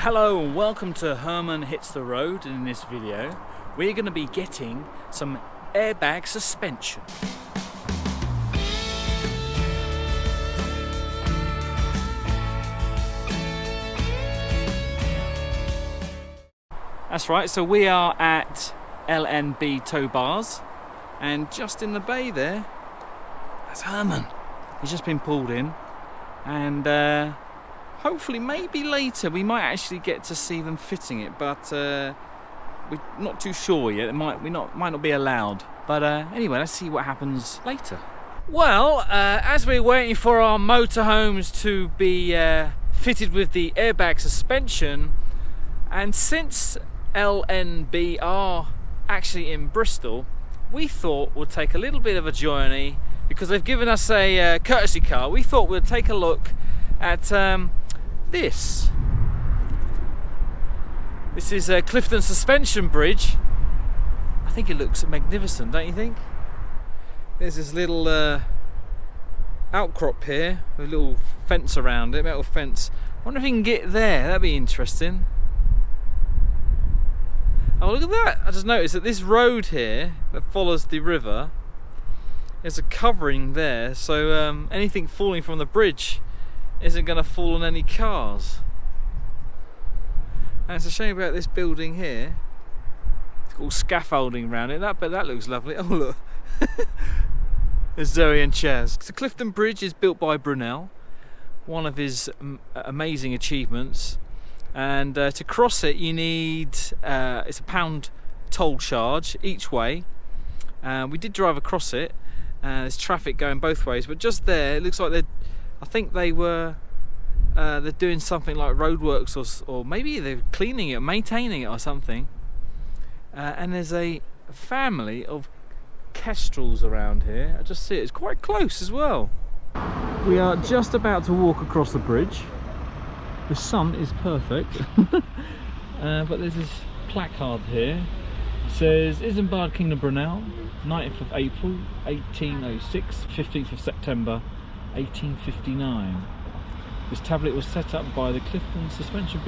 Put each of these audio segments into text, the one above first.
Hello and welcome to Herman Hits the Road. And in this video we're going to be getting some airbag suspension. That's right, so we are at LNB Tow Bars, and just in the bay there, that's Herman. He's just been pulled in, and hopefully maybe later we might actually get to see them fitting it, but we're not too sure yet. It might not be allowed, but anyway, let's see what happens later. Well, as we're waiting for our motorhomes to be fitted with the airbag suspension, and since LNB are actually in Bristol, we thought we'd take a little bit of a journey, because they've given us a courtesy car. We thought we'd take a look at this. This is a Clifton Suspension bridge. I think it looks magnificent, don't you think? There's this little outcrop here with a little fence around it, metal fence. I wonder if you can get there. That'd be interesting. Oh, look at that! I just noticed that this road here that follows the river, there's a covering there, so anything falling from the bridge isn't going to fall on any cars. And it's a shame about this building here. It's got all scaffolding around it. But that looks lovely. Oh look, there's Zoe and Chaz. The Clifton Bridge is built by Brunel, one of his amazing achievements. And to cross it, you need it's a £1 toll charge each way. We did drive across it. There's traffic going both ways, but just there, it looks like I think they're doing something like roadworks, or maybe they're cleaning it, maintaining it, or something. And there's a family of kestrels around here. I just see it. It's quite close as well. We are just about to walk across the bridge. The sun is perfect, but there's this placard here. It says Isambard Kingdom Brunel, 9th of April 1806, 15th of September 1859. This tablet was set up by the Clifton Suspension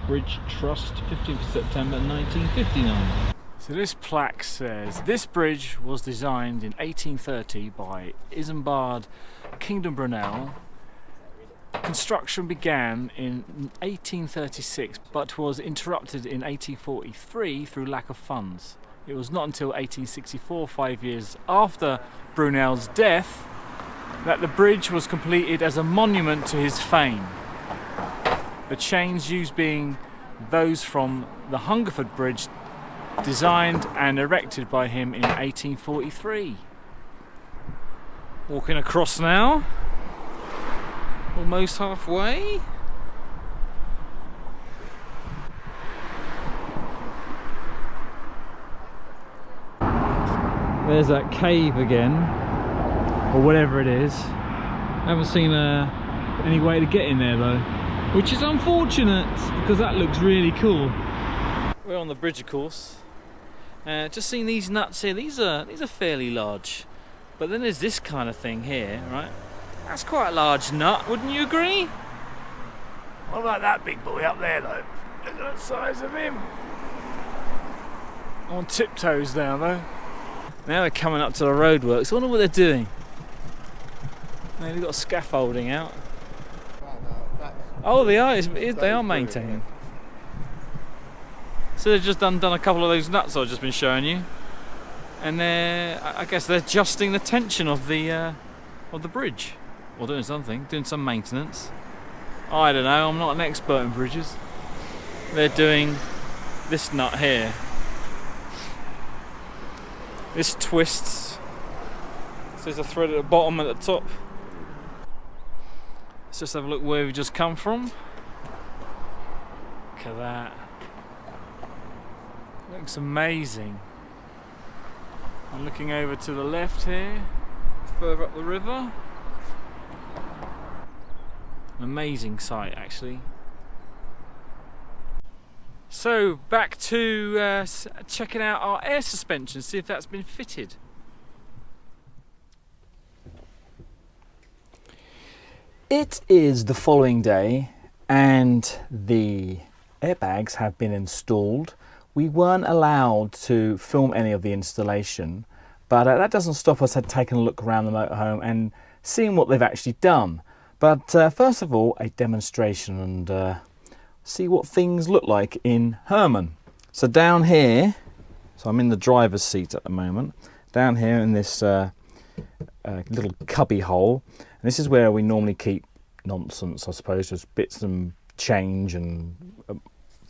Bridge Trust, 15th of September 1959. So this plaque says, this bridge was designed in 1830 by Isambard Kingdom Brunel. Construction began in 1836, but was interrupted in 1843 through lack of funds. It was not until 1864, 5 years after Brunel's death, that the bridge was completed as a monument to his fame. The chains used being those from the Hungerford Bridge, designed and erected by him in 1843. Walking across now. Almost halfway. There's that cave again, or whatever it is. I haven't seen any way to get in there though, which is unfortunate because that looks really cool. We're on the bridge, of course. Just seeing these nuts here. These are fairly large, but then there's this kind of thing here, right? That's quite a large nut, wouldn't you agree? What about that big boy up there though? Look at the size of him. On tiptoes now though. Now we're coming up to the roadworks. I wonder what they're doing. They've got scaffolding out. Oh, they are. They are maintaining. So they've just done a couple of those nuts I've just been showing you, and I guess they're adjusting the tension of the bridge. Or doing something, doing some maintenance. I don't know, I'm not an expert in bridges. They're doing this nut here. This twists. So there's a thread at the bottom at the top. Let's just have a look where we've just come from. Look at that. Looks amazing. I'm looking over to the left here, further up the river. An amazing sight, actually. So back to checking out our air suspension, see if that's been fitted. It is the following day, and the airbags have been installed. We weren't allowed to film any of the installation, but that doesn't stop us taking a look around the motorhome and seeing what they've actually done. But first of all, a demonstration and see what things look like in Herman. So down here, so I'm in the driver's seat at the moment, down here in this little cubby hole, and this is where we normally keep nonsense, I suppose, just bits and change and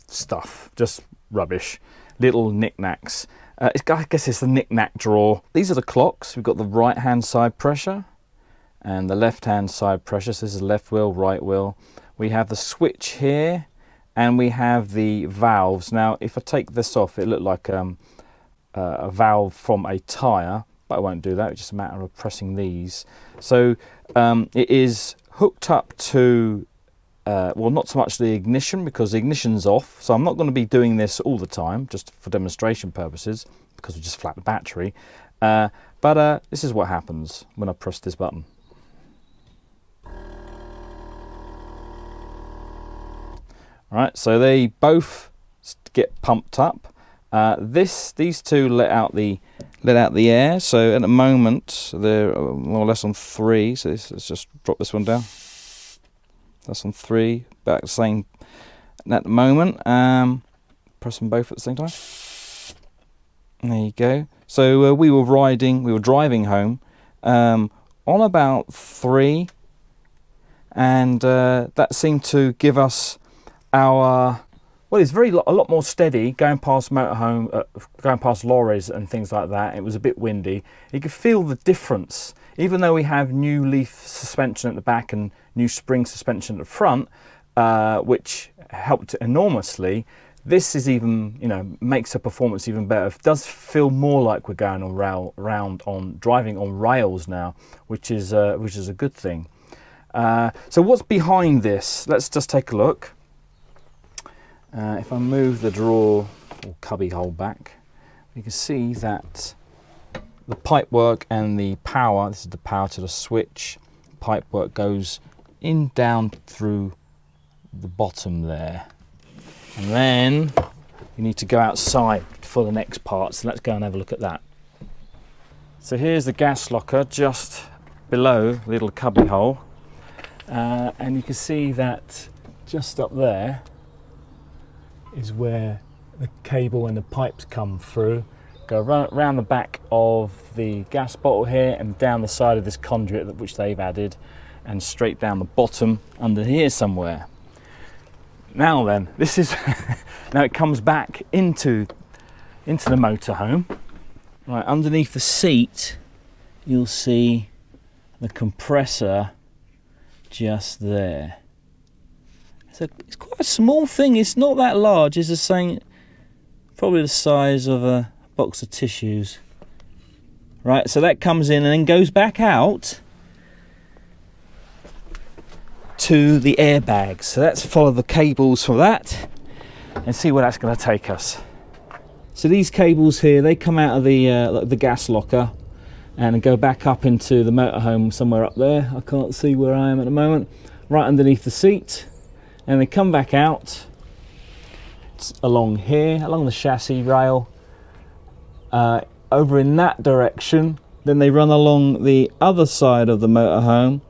stuff, just rubbish, little knickknacks. I guess it's the knick-knack drawer. These are the clocks. We've got the right hand side pressure and the left hand side pressure. So this is left wheel, right wheel. We have the switch here and we have the valves. Now if I take this off, it looked like a valve from a tyre, but I won't do that. It's just a matter of pressing these. So it is hooked up to well, not so much the ignition, because the ignition's off, so I'm not going to be doing this all the time, just for demonstration purposes, because we just flat the battery. But this is what happens when I press this button. Alright, so they both get pumped up. These two let out the air, so at the moment they're more or less on 3, so let's just drop this one down. That's on 3, back the same at the moment. Press them both at the same time. There you go. So we were driving home on about 3, and that seemed to give us our, well, it's a lot more steady going past motorhome, going past lorries and things like that. It was a bit windy. You could feel the difference. Even though we have new leaf suspension at the back and new spring suspension at the front, which helped enormously, this is even, makes the performance even better. It does feel more like we're going on driving on rails now, which is a good thing. So what's behind this? Let's just take a look. If I move the drawer or cubby hole back, you can see that the pipework and the power, this is the power to the switch, pipework goes in down through the bottom there. And then you need to go outside for the next part, so let's go and have a look at that. So here's the gas locker just below the little cubby hole, and you can see that just up there is where the cable and the pipes come through, go around the back of the gas bottle here and down the side of this conduit which they've added, and straight down the bottom under here somewhere. Now then, this is now it comes back into the motorhome. Right, underneath the seat you'll see the compressor just there. It's quite a small thing, it's not that large, it's the same, probably the size of a box of tissues. Right, so that comes in and then goes back out to the airbags. So let's follow the cables for that and see where that's going to take us. So these cables here, they come out of the gas locker and go back up into the motorhome somewhere up there. I can't see where I am at the moment. Right underneath the seat. And they come back out along here, along the chassis rail, over in that direction. Then they run along the other side of the motorhome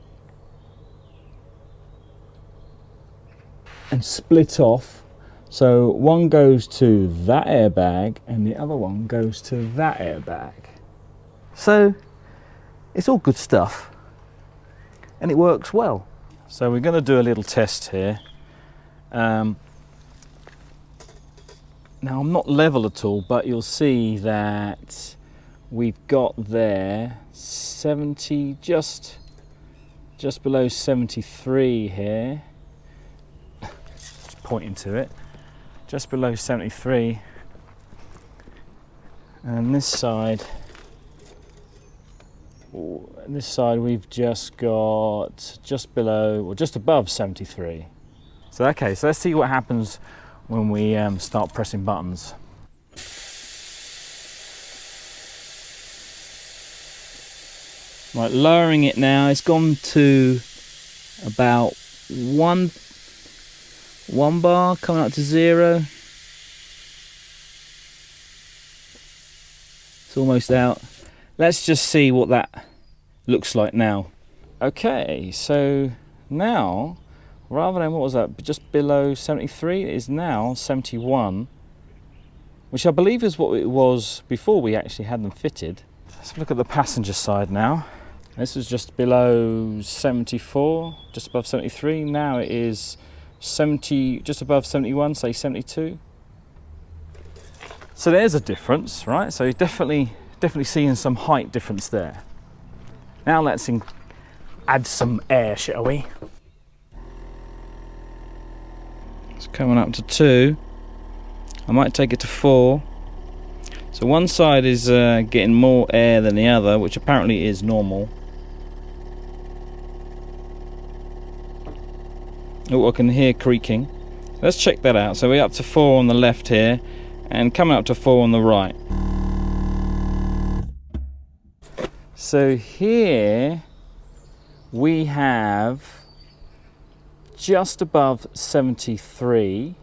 and split off. So one goes to that airbag and the other one goes to that airbag. So it's all good stuff and it works well. So we're going to do a little test here. Now I'm not level at all, but you'll see that we've got there 70, just below 73 here. Just pointing to it, just below 73, and this side we've just got just below or just above 73. So okay, so let's see what happens when we start pressing buttons. Right, lowering it now, it's gone to about 1 bar coming up to 0. It's almost out. Let's just see what that looks like now. Okay, so now, rather than, what was that, just below 73, it is now 71, which I believe is what it was before we actually had them fitted. Let's look at the passenger side now. This was just below 74, just above 73. Now it is 70, just above 71, say 72. So there's a difference, right? So you're definitely seeing some height difference there. Now let's add some air, shall we? It's coming up to 2. I might take it to 4. So one side is getting more air than the other, which apparently is normal. Oh, I can hear creaking. Let's check that out. So we're up to 4 on the left here, and coming up to 4 on the right. So here we have just above 73.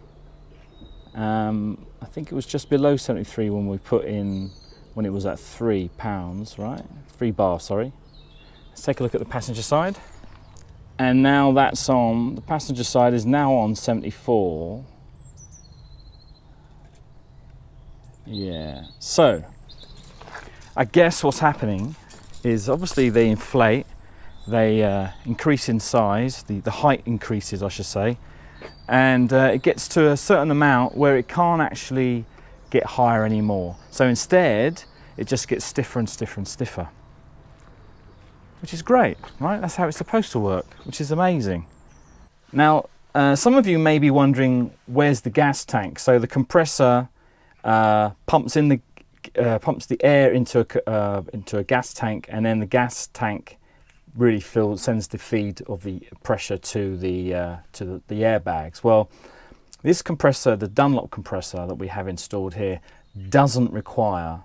I think it was just below 73 when we put in, when it was at £3, right? 3 bar, sorry. Let's take a look at the passenger side. And now that's on, the passenger side is now on 74. Yeah, so I guess what's happening is obviously they inflate, they increase in size, the height increases, I should say, and it gets to a certain amount where it can't actually get higher anymore. So instead, it just gets stiffer and stiffer and stiffer, which is great, right? That's how it's supposed to work, which is amazing. Now, some of you may be wondering, where's the gas tank? So the compressor pumps the air into a gas tank, and then the gas tank really sends the feed of the pressure to the airbags. Well, this compressor, the Dunlop compressor that we have installed here, doesn't require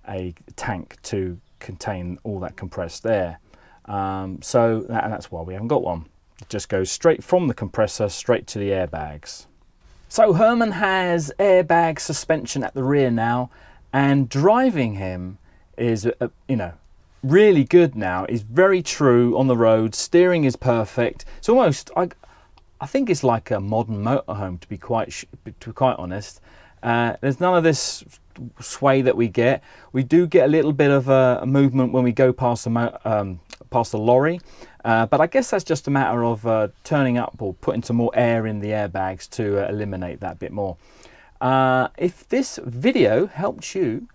a tank to contain all that compressed air. So that's why we haven't got one. It just goes straight from the compressor straight to the airbags. So Herman has airbag suspension at the rear now, and driving him is, really good now. He's very true on the road. Steering is perfect. It's almost, I think it's like a modern motorhome, to be quite honest. There's none of this sway that we get. We do get a little bit of a movement when we go past the lorry, but I guess that's just a matter of turning up or putting some more air in the airbags to eliminate that bit more. If this video helped you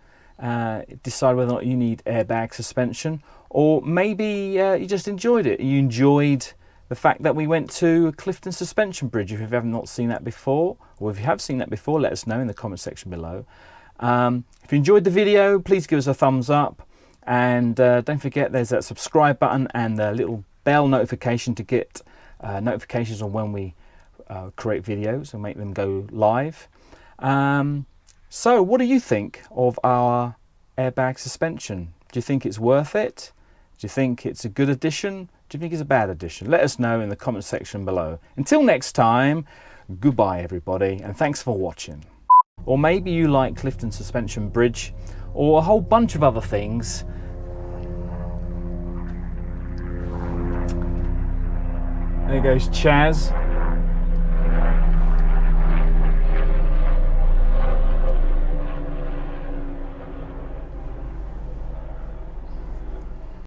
decide whether or not you need airbag suspension, or maybe you just enjoyed it. You enjoyed the fact that we went to Clifton Suspension Bridge. If you have not seen that before, or if you have seen that before, let us know in the comment section below. If you enjoyed the video, please give us a thumbs up, and don't forget there's that subscribe button and the little bell notification to get notifications on when we create videos and make them go live. So what do you think of our airbag suspension? Do you think it's worth it? Do you think it's a good addition? Do you think it's a bad addition? Let us know in the comment section below. Until next time, goodbye everybody, and thanks for watching. Or maybe you like Clifton Suspension Bridge, or a whole bunch of other things. There goes Chaz.